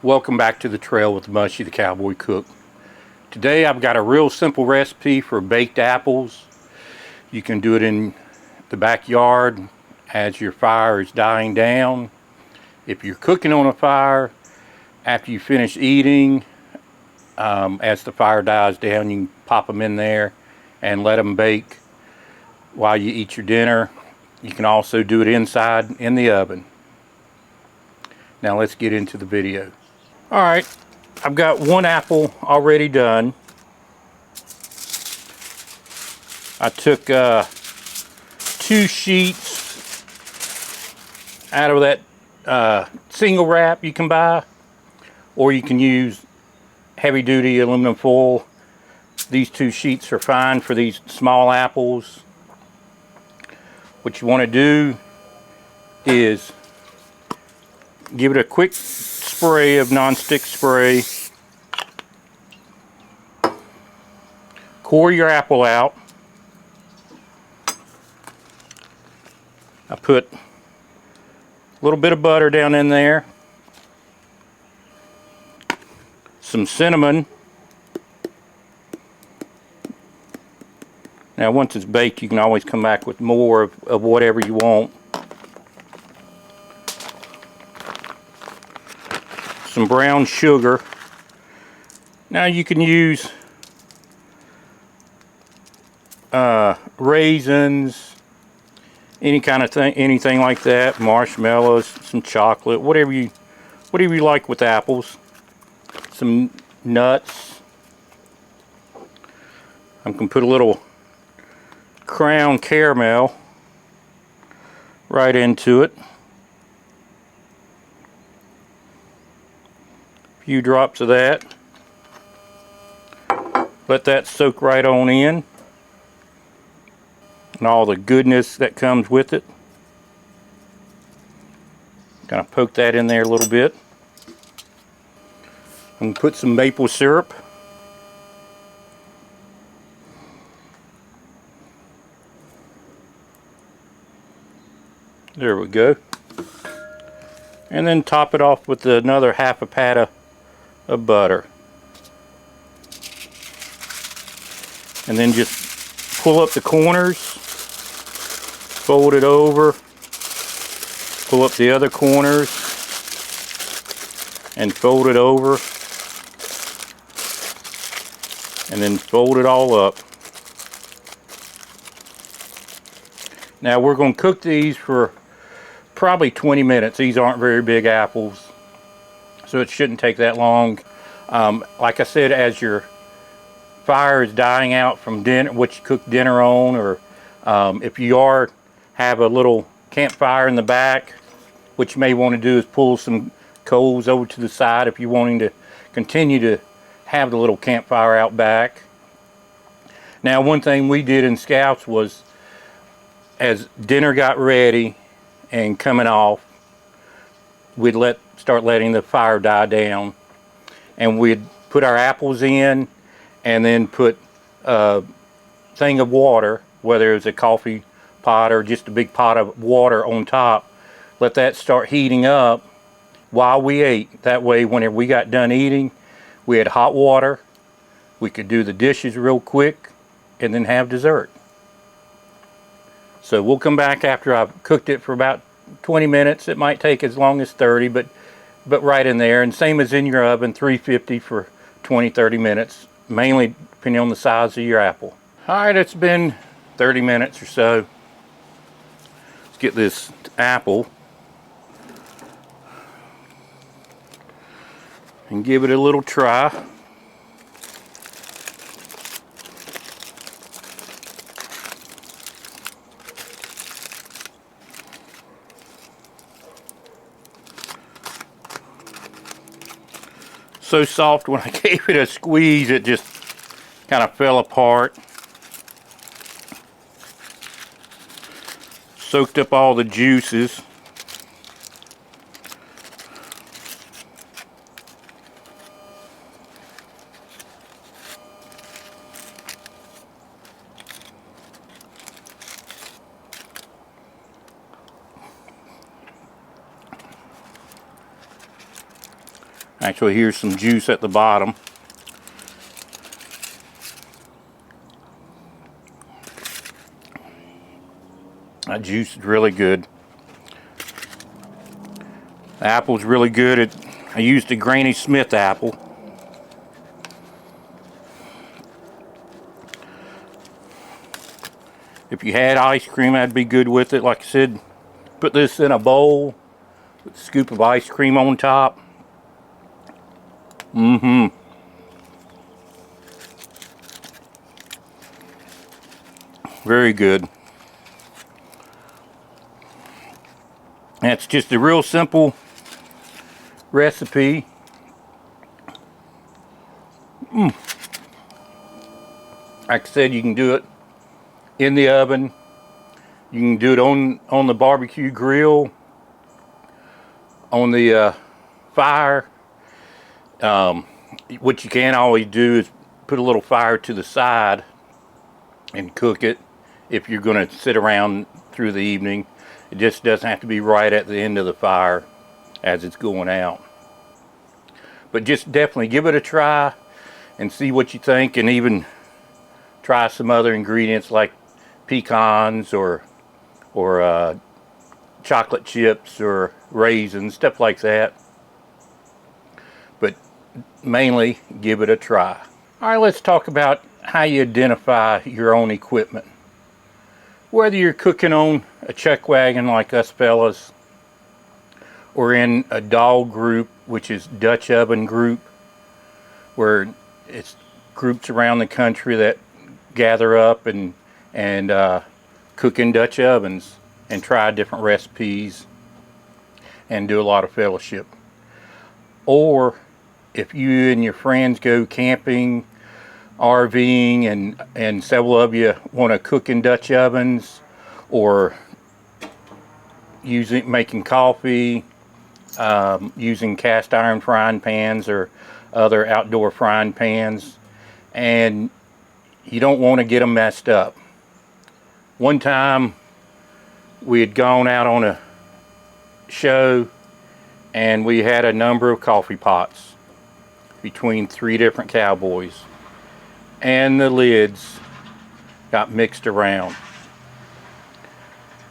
Welcome back to the trail with Mushy the Cowboy Cook. Today I've got a real simple recipe for baked apples. You can do it in the backyard as your fire is dying down. If you're cooking on a fire, after you finish eating, as the fire dies down, you can pop them in there and let them bake while you eat your dinner. You can also do it inside in the oven. Now let's get into the video. Alright, I've got one apple already done. I took 2 sheets out of that single wrap you can buy, or you can use heavy duty aluminum foil. These 2 sheets are fine for these small apples. What you want to do is give it a quick spray of non-stick spray. Core your apple out. I put a little bit of butter down in there, some cinnamon. Now once it's baked, you can always come back with more of whatever you want. Some brown sugar. Now you can use raisins, any kind of thing, anything like that, marshmallows, some chocolate, whatever you like with apples. Some nuts. I'm gonna put a little Crown caramel right into it. A few drops of that. Let that soak right on in, and all the goodness that comes with it. Kind of poke that in there a little bit. I'm going to put some maple syrup. There we go. And then top it off with another half a pat of butter. And then just pull up the corners, fold it over, pull up the other corners, and fold it over, and then fold it all up. Now we're going to cook these for probably 20 minutes. These aren't very big apples, so it shouldn't take that long. Like I said, as your fire is dying out from dinner, what you cook dinner on, or if you have a little campfire in the back, what you may want to do is pull some coals over to the side if you're wanting to continue to have the little campfire out back. Now one thing we did in Scouts was, as dinner got ready and coming off, we'd start letting the fire die down, and we'd put our apples in, and then put a thing of water, whether it's a coffee pot or just a big pot of water on top. Let that start heating up while we ate. That way, whenever we got done eating, we had hot water. We could do the dishes real quick and then have dessert. So we'll come back after I've cooked it for about 20 minutes. It might take as long as 30, but right in there. And same as in your oven, 350 for 20-30 minutes, mainly depending on the size of your apple. Alright, it's been 30 minutes or so. Let's get this apple and give it a little try. So soft, when I gave it a squeeze, it just kind of fell apart. Soaked up all the juices. Actually, here's some juice at the bottom. That juice is really good. The apple's really good. I used a Granny Smith apple. If you had ice cream, that'd be good with it. Like I said, put this in a bowl with a scoop of ice cream on top. Very good. And it's just a real simple recipe. Like I said, you can do it in the oven. You can do it on the barbecue grill, on the fire. What you can always do is put a little fire to the side and cook it if you're going to sit around through the evening. It just doesn't have to be right at the end of the fire as it's going out. But just definitely give it a try and see what you think, and even try some other ingredients like pecans or chocolate chips or raisins, stuff like that. But mainly give it a try. All right, let's talk about how you identify your own equipment. Whether you're cooking on a chuck wagon like us fellas, or in a dog group, which is Dutch oven group, where it's groups around the country that gather up and cook in Dutch ovens and try different recipes and do a lot of fellowship. Or if you and your friends go camping, RVing, and several of you want to cook in Dutch ovens, or making coffee, using cast iron frying pans or other outdoor frying pans, and you don't want to get them messed up. One time we had gone out on a show and we had a number of coffee pots between 3 different cowboys, and the lids got mixed around.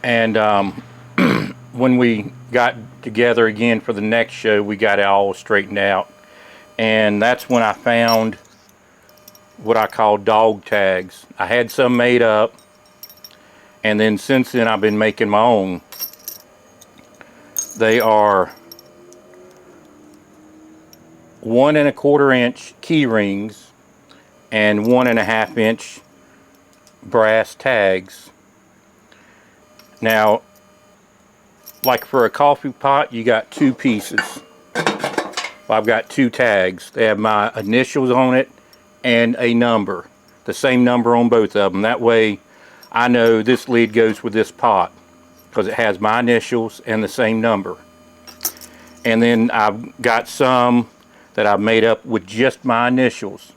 And when we got together again for the next show, we got it all straightened out, and that's when I found what I call dog tags. I had some made up, and then since then I've been making my own. They are 1 1/4 inch key rings and 1 1/2 inch brass tags. Now, like for a coffee pot, you got 2 pieces. I've got 2 tags. They have my initials on it and a number, the same number on both of them. That way I know this lid goes with this pot because it has my initials and the same number. And then I've got some that I've made up with just my initials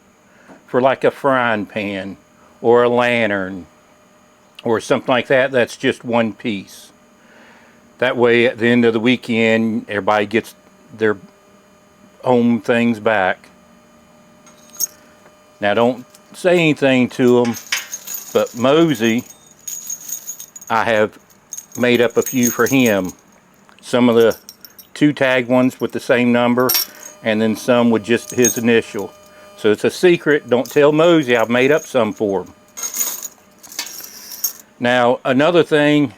for like a frying pan or a lantern or something like that. That's just 1 piece. That way at the end of the weekend everybody gets their home things back. Now don't say anything to them, but Mosey, I have made up a few for him. Some of the 2 tag ones with the same number, and then some with just his initial. So it's a secret. Don't tell Mosey. I've made up some for him. Now another thing,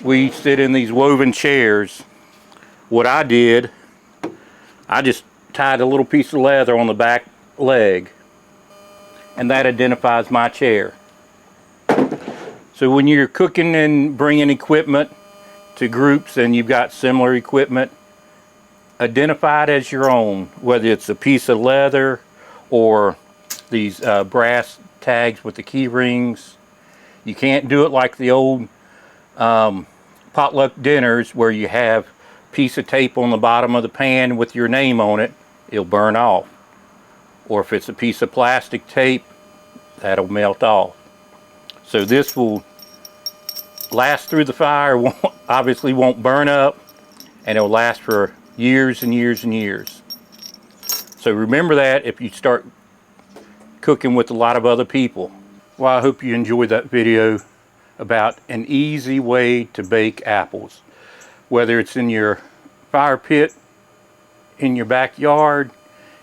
we sit in these woven chairs. What I did, I just tied a little piece of leather on the back leg, and that identifies my chair. So when you're cooking and bringing equipment to groups and you've got similar equipment, identify it as your own, whether it's a piece of leather or these brass tags with the key rings. You can't do it like the old potluck dinners where you have a piece of tape on the bottom of the pan with your name on it. It'll burn off. Or if it's a piece of plastic tape, that'll melt off. So this will last through the fire, obviously won't burn up, and it'll last for years and years and years. So remember that if you start cooking with a lot of other people. Well, I hope you enjoyed that video about an easy way to bake apples. Whether it's in your fire pit, in your backyard,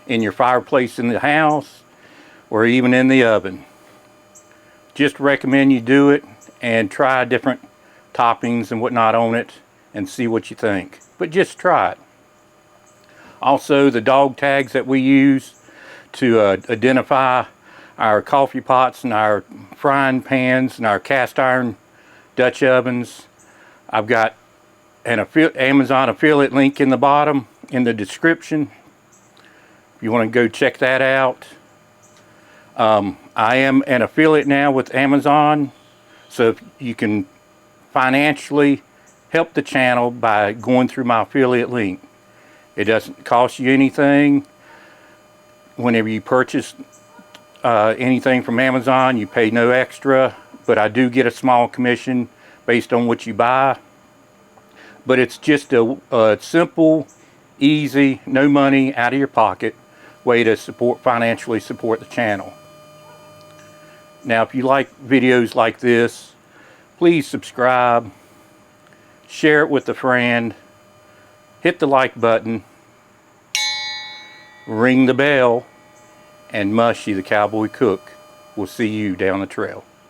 in your fireplace in the house, or even in the oven. Just recommend you do it and try different toppings and whatnot on it and see what you think. But just try it. Also, the dog tags that we use to identify our coffee pots and our frying pans and our cast iron Dutch ovens. I've got an Amazon affiliate link in the bottom in the description. If you want to go check that out. I am an affiliate now with Amazon, so if you can financially help the channel by going through my affiliate link. It doesn't cost you anything. Whenever you purchase anything from Amazon, you pay no extra, but I do get a small commission based on what you buy. But it's just a simple, easy, no money out of your pocket way to financially support the channel. Now, if you like videos like this, please subscribe, share it with a friend, hit the like button, ring the bell, and Mushy the Cowboy Cook will see you down the trail.